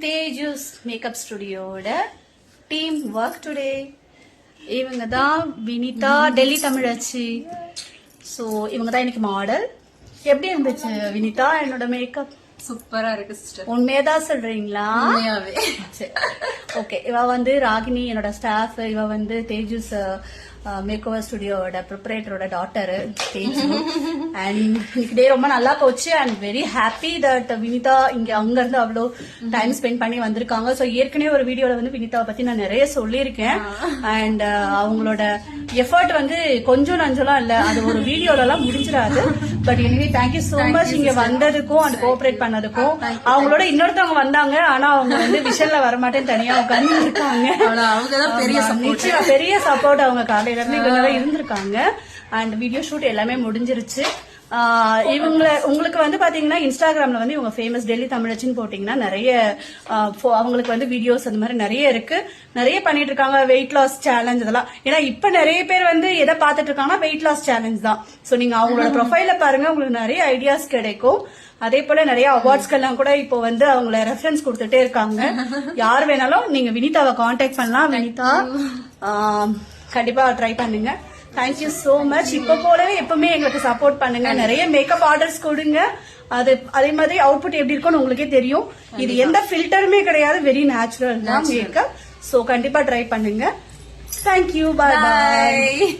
தேஜஸ் makeup ஸ்டுடியோட team work today. இவங்க தான் வினிதா, டெல்லி தமிழச்சி. So இவங்க தான் இன்னைக்கு மாடல். எப்படி இருந்துச்சு வினிதா என்னோட மேக்கப்? சூப்பரா இருக்கு சிஸ்டர். உண்மையதான் சொல்றீங்களா? உண்மையாவே. ஓகே, இவ வந்து ராகினி என்னோட ஸ்டாஃப். இவ வந்து தேஜஸ் மேக் ஓவர் ஸ்டுடியோட ப்ரிப்பரேட்டரோட டாட்டர் தேஜு. அண்ட் இன்னைக்கு டே ரொம்ப நல்லா போச்சு. And very happy that Vinitha இங்க அங்க இருந்து அவ்வளோ டைம் ஸ்பெண்ட் பண்ணி வந்திருக்காங்க. ஸோ ஏற்கனவே ஒரு வீடியோல வந்து வினிதாவை பத்தி நான் நிறைய சொல்லியிருக்கேன். அண்ட் அவங்களோட எஃபர்ட் வந்து கொஞ்சம் நஞ்சலாம் இல்ல, அது ஒரு வீடியோல எல்லாம் முடிஞ்சிடாது. But anyway thank you so much இங்க வந்ததுக்கும் அண்ட் கோஆபரேட் பண்ணதுக்கும். அவங்களோட இன்னொருத்தவங்க வந்தாங்க, ஆனா அவங்க வந்து விஷன்ல வரமாட்டேன்னு தனியா உட்கார்ந்து இருக்காங்க. பெரிய சப்போர்ட் அவங்க காலையில இருந்து இவங்க இருந்திருக்காங்க. அண்ட் வீடியோ ஷூட் எல்லாமே முடிஞ்சிருச்சு. உங்களுக்கு வந்து பாத்தீங்கன்னா இன்ஸ்டாகிராம்ல வந்து இவங்க ஃபேமஸ் டெல்லி தமிழச்சின்னு போட்டீங்கன்னா நிறைய அவங்களுக்கு வந்து வீடியோஸ் அந்த மாதிரி நிறைய இருக்கு. நிறைய பண்ணிட்டு இருக்காங்க. வெயிட் லாஸ் சேலஞ்ச் இதெல்லாம். ஏன்னா இப்ப நிறைய பேர் வந்து எதை பாத்துட்டு இருக்காங்கன்னா வெயிட் லாஸ் சேலஞ்ச் தான். சோ நீங்க அவங்களோட ப்ரொஃபைல பாருங்க, உங்களுக்கு நிறைய ஐடியாஸ் கிடைக்கும். அதே போல நிறைய அவார்ட்ஸ்க்கெல்லாம் கூட இப்போ வந்து அவங்கள ரெஃபரன்ஸ் கொடுத்துட்டே இருக்காங்க. யார் வேணாலும் நீங்க வினிதாவை கான்டாக்ட் பண்ணலாம். வினிதா கண்டிப்பா ட்ரை பண்ணுங்க. Thank you so much. இப்ப போலவே எப்பவுமே எங்களுக்கு சப்போர்ட் பண்ணுங்க. நிறைய மேக்கப் ஆர்டர்ஸ் கொடுங்க. அதே மாதிரி அவுட்புட் எப்படி இருக்கும்னு உங்களுக்கே தெரியும். இது எந்த ஃபில்டருமே கிடையாது, வெரி நேச்சுரல் தான் மேக்கப். சோ கண்டிப்பா ட்ரை பண்ணுங்க. தேங்க்யூ, பாய் பாய்.